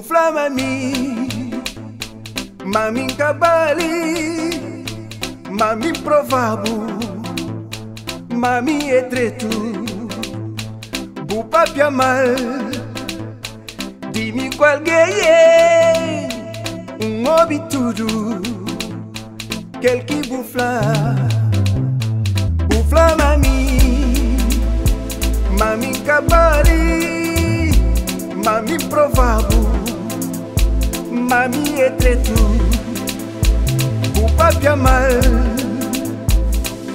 flam mami bali, mami provável, mami é Drêtu, bu papia mal, dimi qual alguém, tudo, quel que bufla mami bali, mami provável, mami é Drêtu, bu papia mal,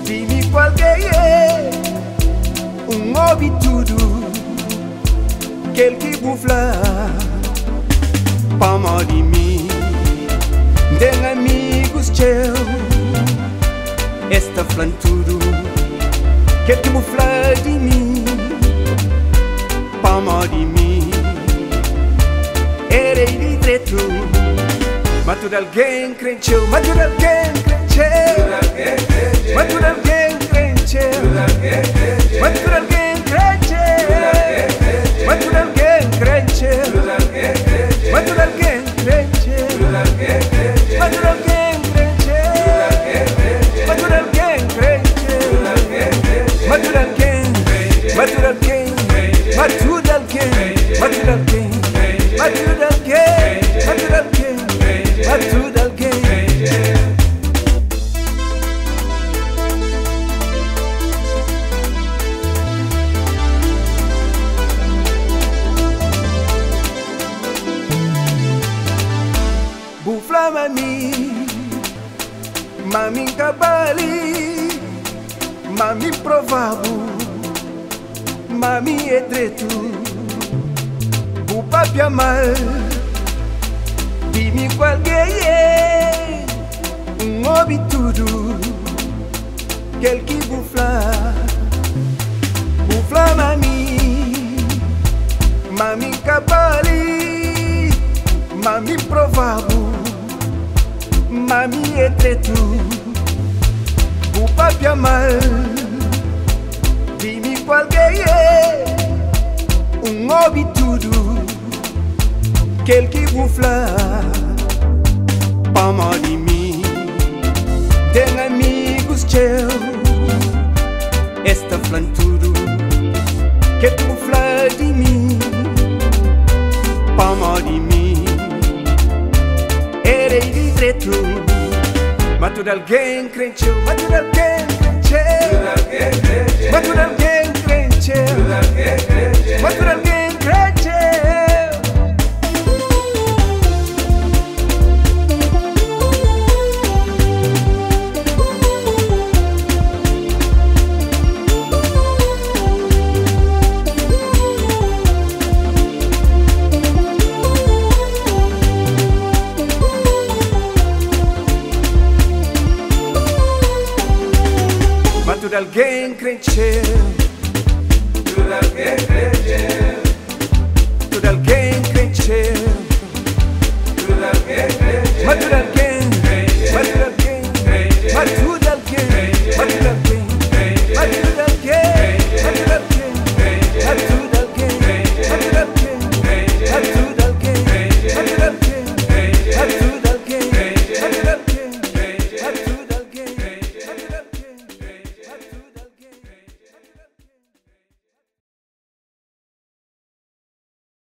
dimi qual alguém, tudo, quel que bufla Pamodi tem amigos, tchêu, esta flam tudo, quel que bufla de mim, Pamodi erei de Drêtu, mas tudo alguém cresceu, mas tudo alguém cresceu, mas tudo alguém cresceu, mas tudo alguém cresceu, mas tudo alguém cresceu, mas tudo alguém cresceu, mas tudo alguém cresceu, mas tudo alguém cresceu, mas tudo alguém, mas tudo alguém, mas tudo alguém, mas tudo alguém, mas tudo alguém, mas tudo alguém, mas tudo alguém. Flam mami bali, mami provável, mami é Drêtu, bu papia mal, dimi qual alguém, tudo, quel que bufla mami bali, mami provável, mami é Drêtu, bu papia mal, dimi qual alguém, tudo, quel que bufla Pamodi tem amigos, tchêu, esta flam tudo, quel que bufla de mim, Pamodi erei de Drêtu, mas tudo alguém cresceu, mas tudo alguém cresceu, mas tudo alguém cresceu, mas tudo alguém cresceu. Tudo alguém cresceu, tudo alguém cresceu.